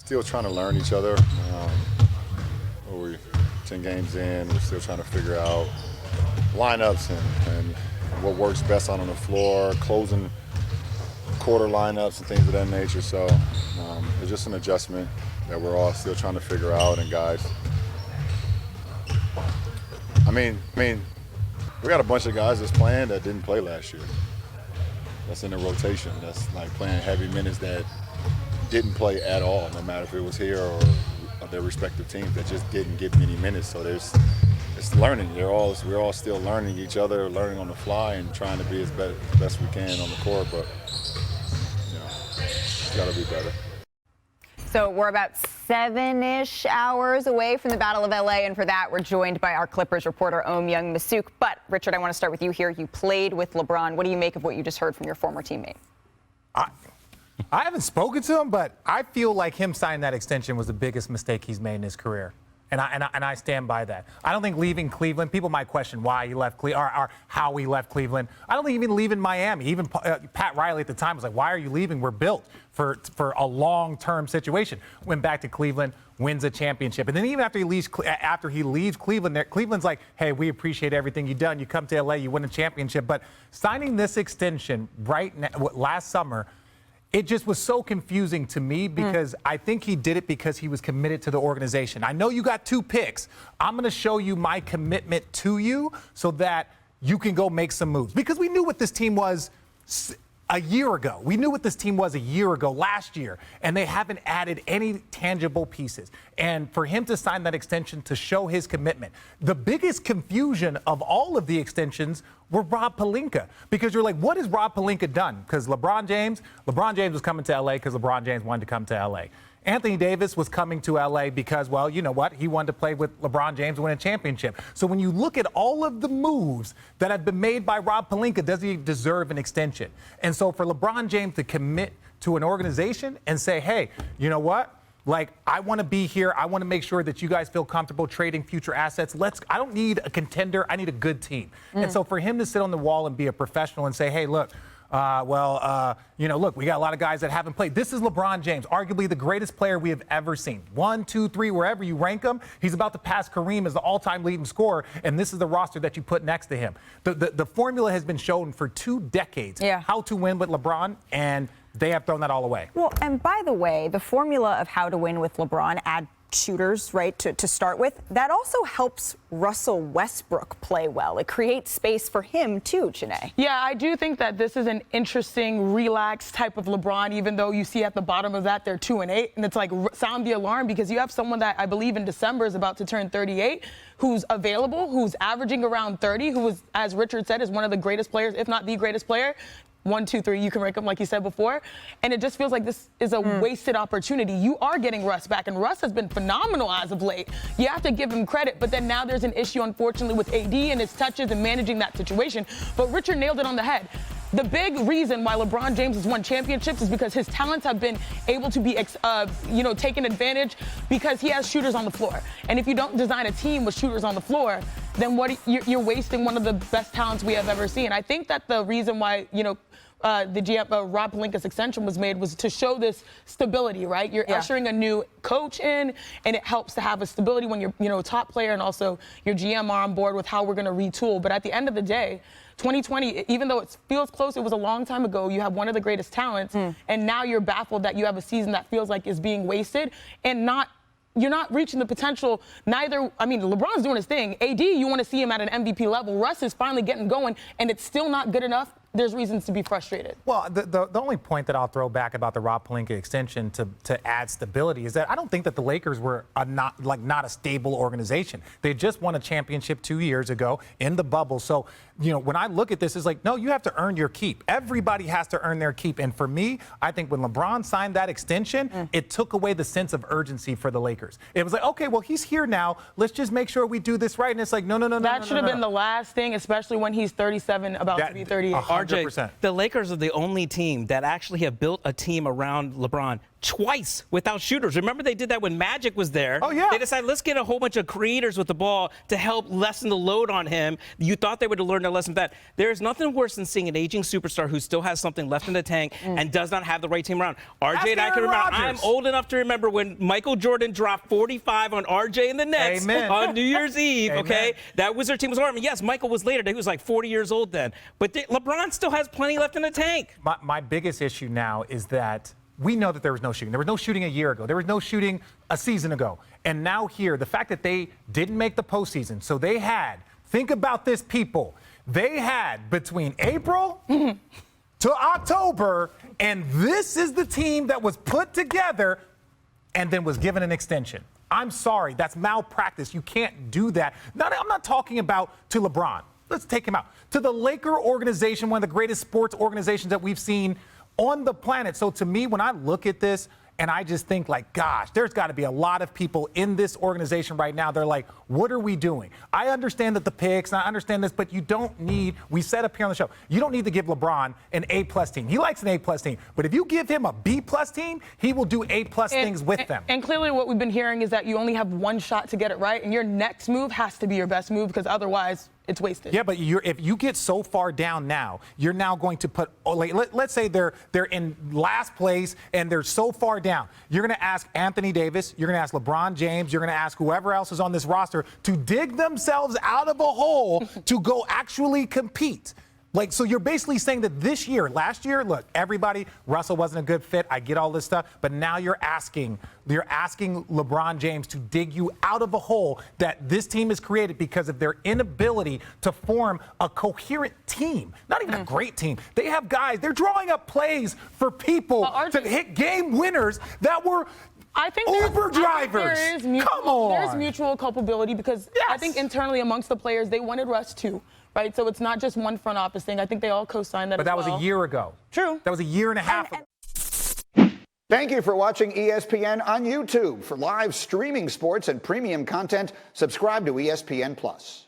still trying to learn each other. We're 10 games in. We're still trying to figure out lineups and what works best on the floor, closing quarter lineups and things of that nature. So it's just an adjustment that we're all still trying to figure out. And guys, I mean, we got a bunch of guys that's playing that didn't play last year. That's in the rotation. That's like playing heavy minutes that didn't play at all, no matter if it was here or their respective teams that just didn't get many minutes. So it's learning. We're all still learning each other, learning on the fly, and trying to be as best we can on the court. But it's got to be better. So we're about 7-ish hours away from the Battle of LA, and for that, we're joined by our Clippers reporter, Young Masuk. But, Richard, I want to start with you here. You played with LeBron. What do you make of what you just heard from your former teammate? I haven't spoken to him, but I feel like him signing that extension was the biggest mistake he's made in his career. And I stand by that. I don't think leaving Cleveland, people might question why he left Cleveland or how he left Cleveland. I don't think even leaving Miami. Even Pat Riley at the time was like, why are you leaving? We're built for a long-term situation. Went back to Cleveland, wins a championship. And then even after he leaves Cleveland, Cleveland's like, hey, we appreciate everything you've done. You come to LA, you win a championship. But signing this extension right now, last summer, it just was so confusing to me because I think he did it because he was committed to the organization. I know you got 2 picks. I'm going to show you my commitment to you so that you can go make some moves. Because we knew what this team was a year ago. We knew what this team was a year ago, last year, and they haven't added any tangible pieces. And for him to sign that extension to show his commitment, the biggest confusion of all of the extensions were Rob Pelinka, because you're like, what has Rob Pelinka done? Because LeBron James was coming to LA because LeBron James wanted to come to LA. Anthony Davis was coming to LA because, well, you know what? He wanted to play with LeBron James and win a championship. So when you look at all of the moves that have been made by Rob Pelinka, does he deserve an extension? And so for LeBron James to commit to an organization and say, hey, you know what? Like, I want to be here. I want to make sure that you guys feel comfortable trading future assets. I don't need a contender. I need a good team. And so for him to sit on the wall and be a professional and say, hey, look, look, we got a lot of guys that haven't played. This is LeBron James, arguably the greatest player we have ever seen. 1, 2, 3, wherever you rank him, he's about to pass Kareem as the all-time leading scorer, and this is the roster that you put next to him. The formula has been shown for 2 decades how to win with LeBron, and they have thrown that all away. Well, and by the way, the formula of how to win with LeBron, add shooters, right, to start with, that also helps Russell Westbrook play well. It creates space for him too, Janae. Yeah, I do think that this is an interesting, relaxed type of LeBron, even though you see at the bottom of that they're 2-8, and it's like sound the alarm, because you have someone that I believe in December is about to turn 38, who's available, who's averaging around 30, who is, as Richard said, is one of the greatest players, if not the greatest player. 1, 2, 3, you can rank them like you said before. And it just feels like this is a wasted opportunity. You are getting Russ back, and Russ has been phenomenal as of late. You have to give him credit, but then now there's an issue, unfortunately, with AD and his touches and managing that situation. But Richard nailed it on the head. The big reason why LeBron James has won championships is because his talents have been able to be, taken advantage because he has shooters on the floor. And if you don't design a team with shooters on the floor, then you're wasting one of the best talents we have ever seen. I think that the reason why, the GM, Rob Pelinka's extension was made was to show this stability, right? You're ushering a new coach in, and it helps to have a stability when you're a top player, and also your GM are on board with how we're going to retool. But at the end of the day, 2020, even though it feels close, it was a long time ago. You have one of the greatest talents, and now you're baffled that you have a season that feels like is being wasted and you're not reaching the potential. LeBron's doing his thing. AD, you want to see him at an MVP level. Russ is finally getting going, and it's still not good enough. There's reasons to be frustrated. Well, the only point that I'll throw back about the Rob Pelinka extension to add stability is that I don't think that the Lakers were not a stable organization. They just won a championship 2 years ago in the bubble. So, when I look at this, it's like, no, you have to earn your keep. Everybody has to earn their keep. And for me, I think when LeBron signed that extension, it took away the sense of urgency for the Lakers. It was like, okay, well, he's here now. Let's just make sure we do this right. And it's like, no. That should have been the last thing, especially when he's 37, about to be 38. 100%. The Lakers are the only team that actually have built a team around LeBron twice without shooters. Remember they did that when Magic was there. Oh, yeah. They decided, let's get a whole bunch of creators with the ball to help lessen the load on him. You thought they would have learned a lesson from that. There is nothing worse than seeing an aging superstar who still has something left in the tank and does not have the right team around. RJ and I can remember. I'm old enough to remember when Michael Jordan dropped 45 on RJ and the Nets on New Year's Eve, okay? That Wizard team was armed. Yes, Michael was later. He was like 40 years old then. But LeBron still has plenty left in the tank. My biggest issue now is that we know that there was no shooting. There was no shooting a year ago. There was no shooting a season ago. And now here, the fact that they didn't make the postseason, so they had, think about this, people, they had between April to October, and this is the team that was put together and then was given an extension. I'm sorry, that's malpractice. You can't do that. I'm not talking about to LeBron. Let's take him out. To the Laker organization, one of the greatest sports organizations that we've seen on the planet. So to me, when I look at this and I just think like, gosh, there's got to be a lot of people in this organization right now. They're like, what are we doing? I understand that the picks, and I understand this, but you don't need, we said up here on the show, you don't need to give LeBron an A-plus team. He likes an A-plus team. But if you give him a B-plus team, he will do A-plus things with them. And clearly what we've been hearing is that you only have one shot to get it right, and your next move has to be your best move because otherwise it's wasted. Yeah, but if you get so far down now, you're now going to put, let's say they're in last place and they're so far down. You're going to ask Anthony Davis, you're going to ask LeBron James, you're going to ask whoever else is on this roster to dig themselves out of a hole to go actually compete. So you're basically saying that this year, last year, look, everybody, Russell wasn't a good fit. I get all this stuff, but now you're asking LeBron James to dig you out of a hole that this team has created because of their inability to form a coherent team. Not even a great team. They have guys, they're drawing up plays for people to hit game winners that were Uber drivers. Come on. There's mutual culpability because I think internally amongst the players, they wanted Russ too. Right, so it's not just one front office thing. I think they all co-signed that. But that was a year ago. True. That was a year and a half ago. Thank you for watching ESPN on YouTube. For live streaming sports and premium content, subscribe to ESPN+.